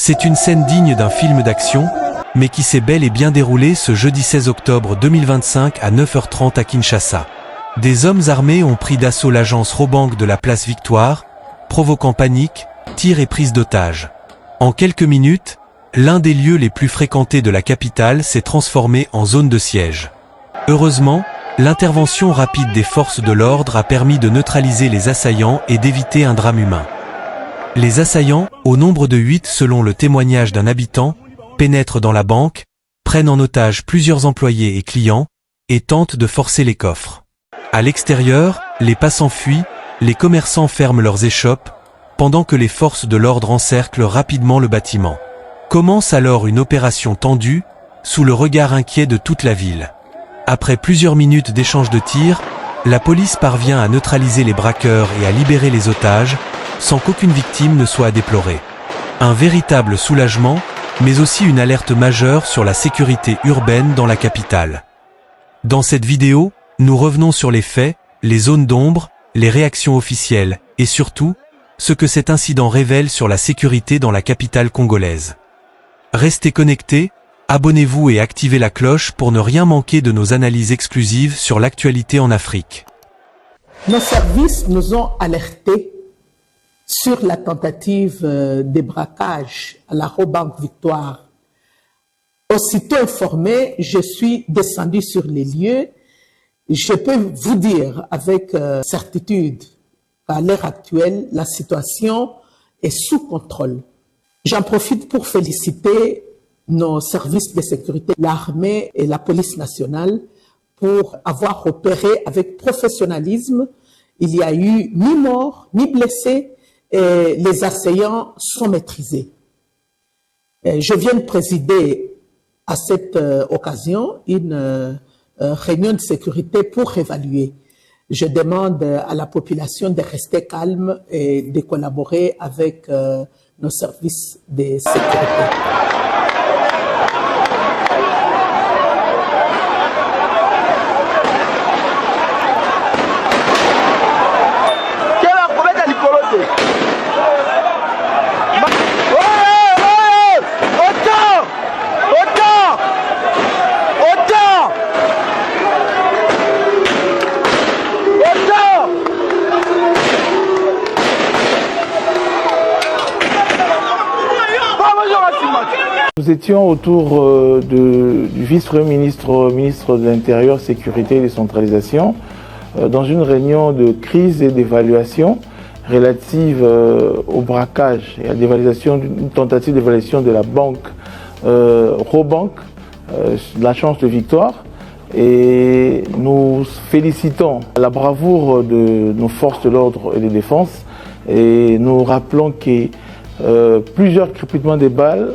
C'est une scène digne d'un film d'action, mais qui s'est bel et bien déroulée ce jeudi 16 octobre 2025 à 9h30 à Kinshasa. Des hommes armés ont pris d'assaut l'agence Robank de la place Victoire, provoquant panique, tirs et prise d'otages. En quelques minutes, l'un des lieux les plus fréquentés de la capitale s'est transformé en zone de siège. Heureusement, l'intervention rapide des forces de l'ordre a permis de neutraliser les assaillants et d'éviter un drame humain. Les assaillants, au nombre de 8 selon le témoignage d'un habitant, pénètrent dans la banque, prennent en otage plusieurs employés et clients, et tentent de forcer les coffres. À l'extérieur, les passants fuient, les commerçants ferment leurs échoppes, pendant que les forces de l'ordre encerclent rapidement le bâtiment. Commence alors une opération tendue, sous le regard inquiet de toute la ville. Après plusieurs minutes d'échange de tirs, la police parvient à neutraliser les braqueurs et à libérer les otages, sans qu'aucune victime ne soit à déplorer. Un véritable soulagement, mais aussi une alerte majeure sur la sécurité urbaine dans la capitale. Dans cette vidéo, nous revenons sur les faits, les zones d'ombre, les réactions officielles, et surtout, ce que cet incident révèle sur la sécurité dans la capitale congolaise. Restez connectés, abonnez-vous et activez la cloche pour ne rien manquer de nos analyses exclusives sur l'actualité en Afrique. Nos services nous ont alertés sur la tentative de braquage à la Robank Victoire. Aussitôt informé, je suis descendu sur les lieux. Je peux vous dire avec certitude qu'à l'heure actuelle, la situation est sous contrôle. J'en profite pour féliciter nos services de sécurité, l'armée et la police nationale, pour avoir opéré avec professionnalisme. Il n'y a eu ni mort, ni blessés, et les assaillants sont maîtrisés. Je viens de présider à cette occasion une réunion de sécurité pour évaluer. Je demande à la population de rester calme et de collaborer avec nos services de sécurité. Nous étions autour du vice-premier ministre de l'Intérieur, Sécurité et Décentralisation, dans une réunion de crise et d'évaluation relative au braquage et à une tentative d'évaluation de la banque Robank, la chance de Victoire. Et nous félicitons la bravoure de nos forces de l'ordre et de défense et nous rappelons que plusieurs crépitements de balles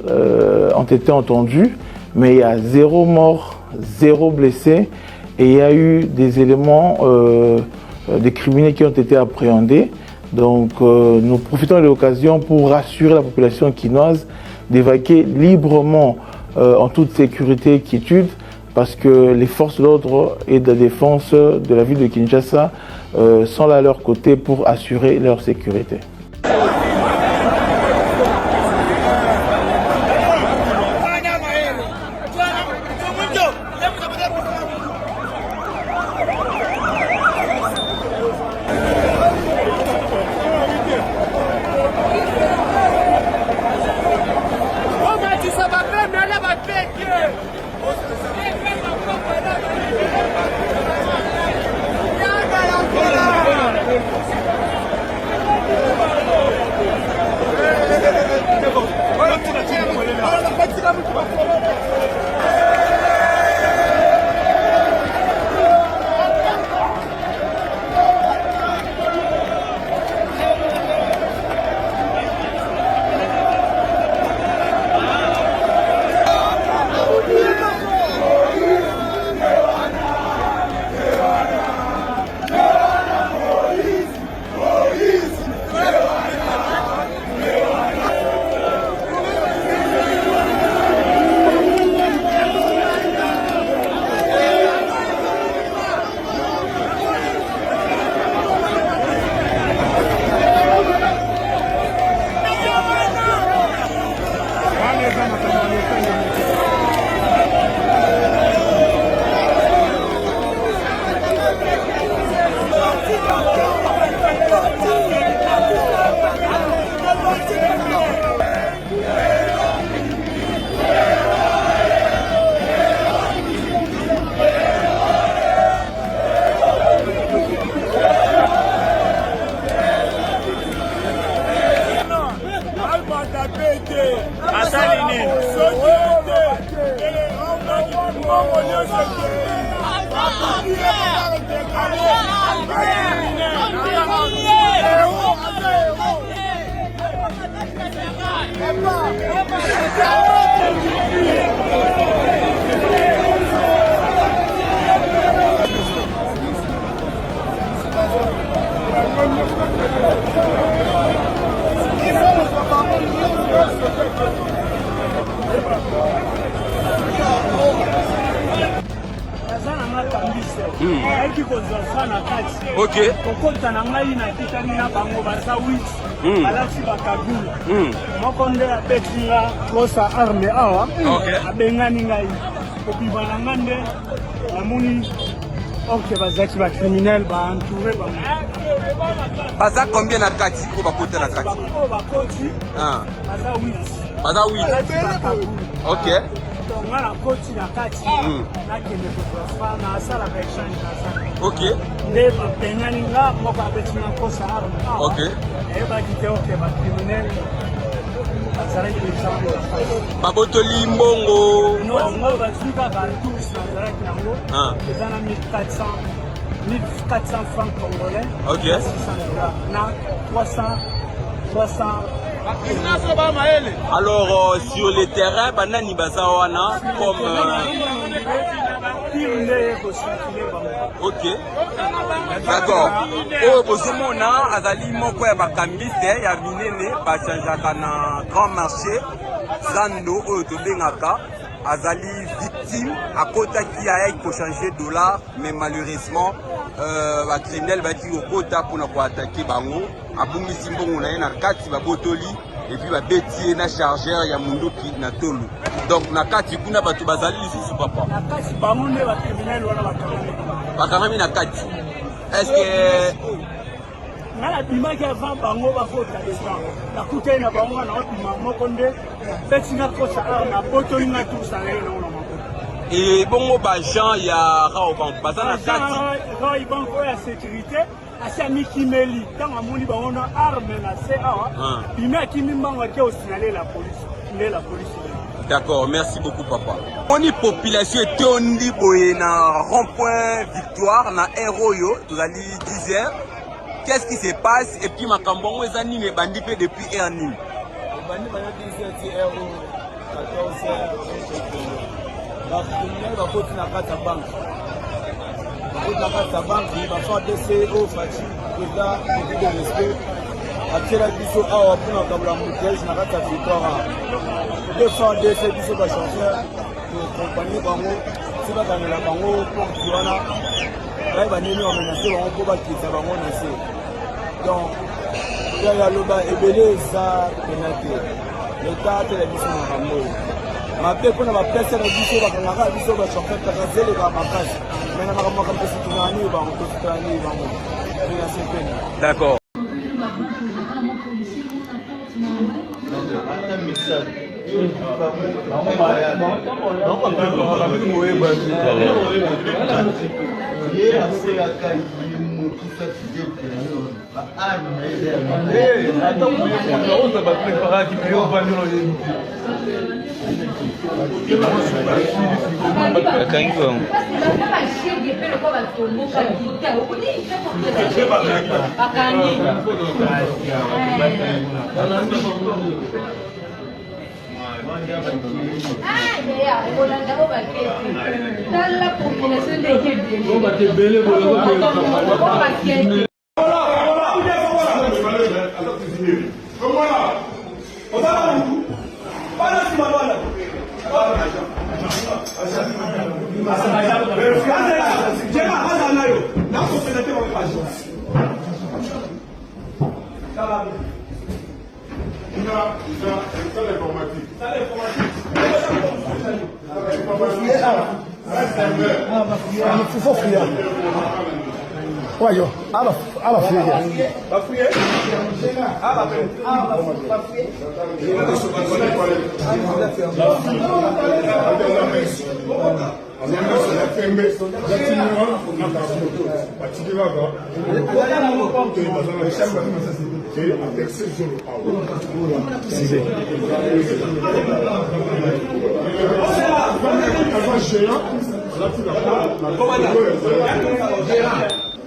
ont été entendus, mais il y a 0 mort, 0 blessé et il y a eu des éléments, des criminels qui ont été appréhendés. Donc nous profitons de l'occasion pour rassurer la population quinoise d'évacuer librement en toute sécurité et quiétude, parce que les forces de l'ordre et de défense de la ville de Kinshasa sont là à leur côté pour assurer leur sécurité. Ok. Ok, bazaki ba criminel ba entouré ba. Baza combien na kati ko bakota na kati? Ba koti. Ah. Baza 8. Baza 8. Ok. Donc na koti na kati. Na kende photographe na sala ba exchange na sala. Ok. Ne ba bengani nga mo ba betina kosa arme. Ok. E ba dite ok ba criminel. Azaraki les gens. Babotoli mbongo. Non, moi ba suka ba tous na azaraki nango. Ah. Ezana 1400 francs congolais. Ok. 600 $. Na 300. Alors sur le terrain, banani bazawana comme ok. D'accord. Oh bozomona azali moko ya bakambiste ya minene bachangeaka na grand marché zando oyo tobengaka azali victime akotaki ayaki kochanger dollar mais malheureusement bacriminel baki kokota mpona koatake bango abungisi mbongo na ye na kati babotoli et puis babeti ye na chargeur ya munduki na tolo donc na kati kuna bato bazali lisusu papa na kati bango nde bacriminel wana bakangami na kati est-ce que ngala bimaki avant bango bakota desan nakutani na bango wana opima moko nde betinga kosa ar na botoli nga tusa ye nango na maboko et bongo bagent ya raobank baza na kati raobank oyo ya sécurité asi amikimeli ntango amoni bango na arme na se awa bimi akimi mbango ake osinale la police nde la police. D'accord, merci beaucoup papa. On y population etondi boye na rond-point Victoire na Eroyo, tozali 10h. Qu'est-ce qui se passe et puis makambongo ezani ne bandi pe depuis Erni. Bandi bana 10h ti Ero 14h. Ba criminel ba koti na kata bank. Koti na kata bank ba fa DCO fati eza de respect. Akela biso awa pona kabula mutej na kata Victoire. Deux fois deux c'est biso ba chauffeur pour compagnie bango si ba kanela bango pour kiwana ba ba nini on menacé bango pour ba kitsa bango na se donc ya loba ebele za penate l'état de la biso na bango ma pe pona ba pesa na biso ba kanaka biso ba chauffeur ta zele ba makasi mais na makambo ka pesa tunani bango to tunani bango ina se pena. D'accord. Ça l'informatique.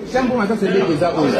Siamo come